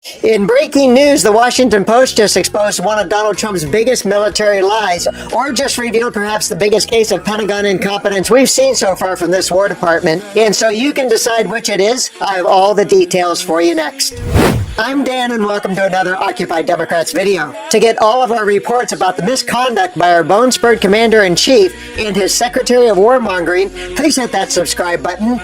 In breaking news, the Washington Post just exposed one of Donald Trump's biggest military lies, or just revealed perhaps the biggest case of Pentagon incompetence we've seen so far from this War Department. And so you can decide which it is. I have all the details for you next. I'm Dan, and welcome to another Occupy Democrats video. To get all of our reports about the misconduct by our bone-spurred commander-in-chief and his secretary of warmongering, please hit that subscribe button.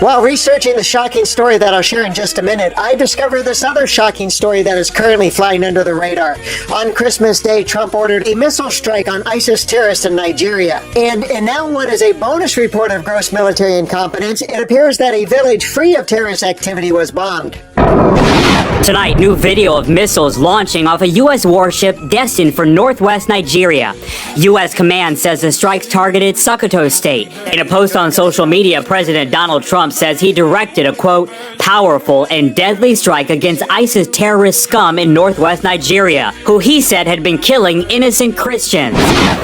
While researching the shocking story that I'll share in just a minute, I discovered this other shocking story that is currently flying under the radar. On Christmas Day, Trump ordered a missile strike on ISIS terrorists in Nigeria. And now what is a bonus report of gross military incompetence, it appears that a village free of terrorist activity was bombed. Tonight, new video of missiles launching off a U.S. warship destined for northwest Nigeria. U.S. command says the strikes targeted Sokoto State. In a post on social media, President Donald Trump says he directed a, quote, powerful and deadly strike against ISIS terrorist scum in northwest Nigeria, who he said had been killing innocent Christians.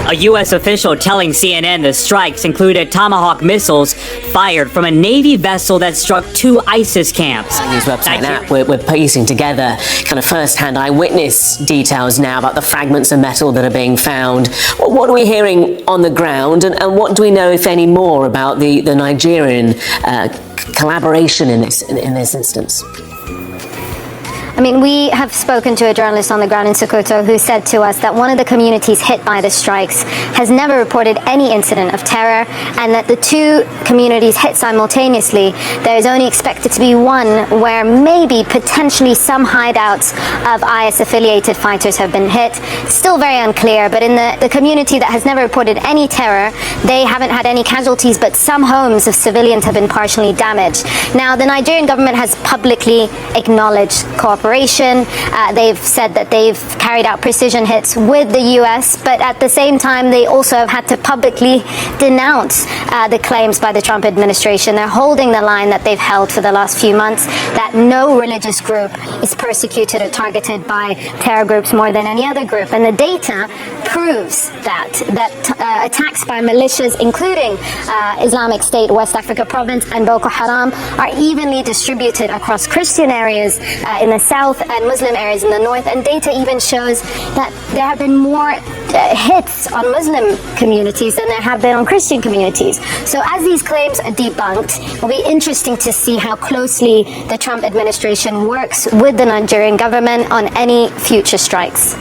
A U.S. official telling CNN the strikes included Tomahawk missiles fired from a Navy vessel that struck two ISIS camps. News website now, we're piecing together kind of first-hand eyewitness details now about the fragments of metal that are being found. What are we hearing on the ground, and what do we know, if any, more about the Nigerian collaboration in this instance? I mean, we have spoken to a journalist on the ground in Sokoto who said to us that one of the communities hit by the strikes has never reported any incident of terror, and that the two communities hit simultaneously, there is only expected to be one where maybe potentially some hideouts of IS-affiliated fighters have been hit. Still very unclear, but in the community that has never reported any terror, they haven't had any casualties, but some homes of civilians have been partially damaged. Now, the Nigerian government has publicly acknowledged cooperation. They've said that they've carried out precision hits with the US, but at the same time, they also have had to publicly denounce the claims by the Trump administration. They're holding the line that they've held for the last few months, that no religious group is persecuted or targeted by terror groups more than any other group. And the data proves that attacks by militias, including Islamic State, West Africa Province, and Boko Haram, are evenly distributed across Christian areas in the south and Muslim areas in the north, and data even shows that there have been more hits on Muslim communities than there have been on Christian communities. So as these claims are debunked, it'll be interesting to see how closely the Trump administration works with the Nigerian government on any future strikes.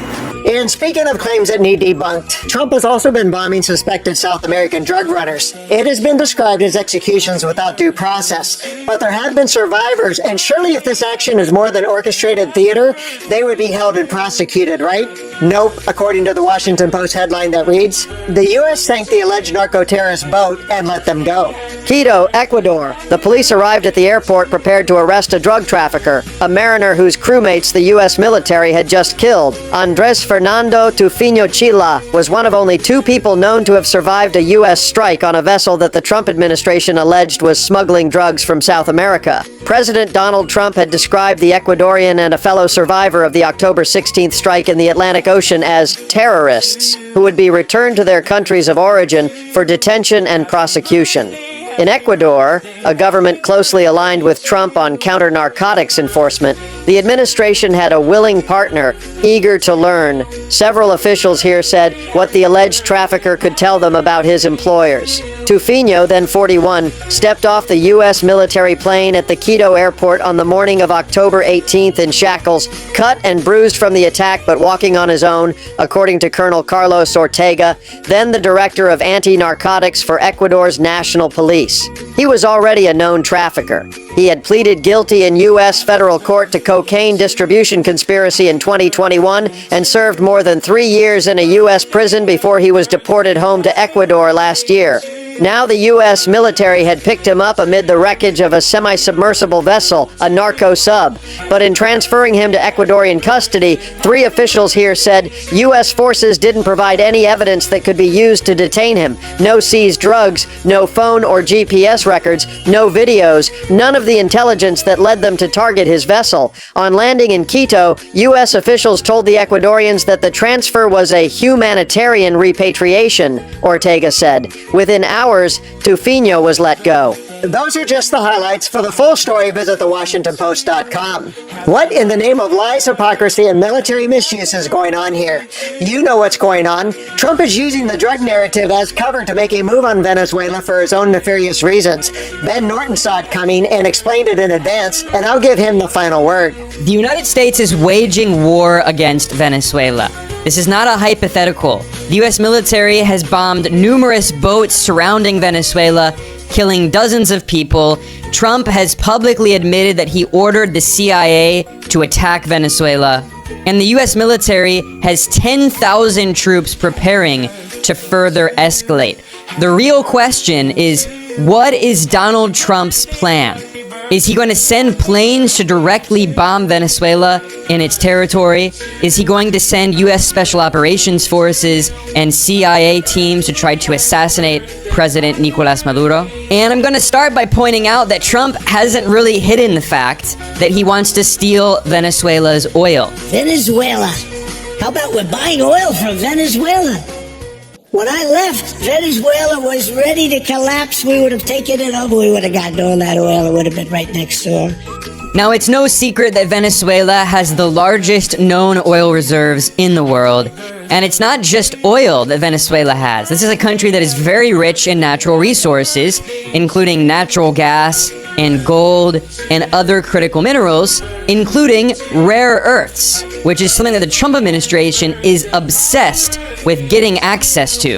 And speaking of claims that need debunked, Trump has also been bombing suspected South American drug runners. It has been described as executions without due process, but there have been survivors, and surely if this action is more than orchestrated theater, they would be held and prosecuted, right? Nope, according to the Washington Post headline that reads, the U.S. sank the alleged narco-terrorist boat and let them go. Quito, Ecuador. The police arrived at the airport prepared to arrest a drug trafficker, a mariner whose crewmates the U.S. military had just killed. Andres Fernando Tufino Chila was one of only two people known to have survived a U.S. strike on a vessel that the Trump administration alleged was smuggling drugs from South America. President Donald Trump had described the Ecuadorian and a fellow survivor of the October 16th strike in the Atlantic Ocean as terrorists who would be returned to their countries of origin for detention and prosecution. In Ecuador, a government closely aligned with Trump on counter-narcotics enforcement, the administration had a willing partner, eager to learn. Several officials here said what the alleged trafficker could tell them about his employers. Tufino, then 41, stepped off the U.S. military plane at the Quito airport on the morning of October 18th in shackles, cut and bruised from the attack but walking on his own, according to Colonel Carlos Ortega, then the director of anti-narcotics for Ecuador's National Police. He was already a known trafficker. He had pleaded guilty in U.S. federal court to cocaine distribution conspiracy in 2021 and served more than 3 years in a U.S. prison before he was deported home to Ecuador last year. Now the U.S. military had picked him up amid the wreckage of a semi-submersible vessel, a narco sub. But in transferring him to Ecuadorian custody, 3 officials here said U.S. forces didn't provide any evidence that could be used to detain him. No seized drugs, no phone or GPS records, no videos, none of the intelligence that led them to target his vessel. On landing in Quito, U.S. officials told the Ecuadorians that the transfer was a humanitarian repatriation, Ortega said. Within hours, Tufino was let go. Those are just the highlights. For the full story, visit thewashingtonpost.com. What in the name of lies, hypocrisy, and military misuse is going on here? You know what's going on. Trump is using the drug narrative as cover to make a move on Venezuela for his own nefarious reasons. Ben Norton saw it coming and explained it in advance, and I'll give him the final word. The United States is waging war against Venezuela. This is not a hypothetical. The U.S. military has bombed numerous boats surrounding Venezuela, killing dozens of people. Trump has publicly admitted that he ordered the CIA to attack Venezuela. And the U.S. military has 10,000 troops preparing to further escalate. The real question is, what is Donald Trump's plan? Is he going to send planes to directly bomb Venezuela in its territory? Is he going to send U.S. Special Operations Forces and CIA teams to try to assassinate President Nicolas Maduro? And I'm going to start by pointing out that Trump hasn't really hidden the fact that he wants to steal Venezuela's oil. Venezuela. How about we're buying oil from Venezuela? When I left, Venezuela was ready to collapse. We would have taken it over. We would have gotten all that oil. It would have been right next door. Now, it's no secret that Venezuela has the largest known oil reserves in the world. And it's not just oil that Venezuela has. This is a country that is very rich in natural resources, including natural gas and gold and other critical minerals, including rare earths, which is something that the Trump administration is obsessed with getting access to.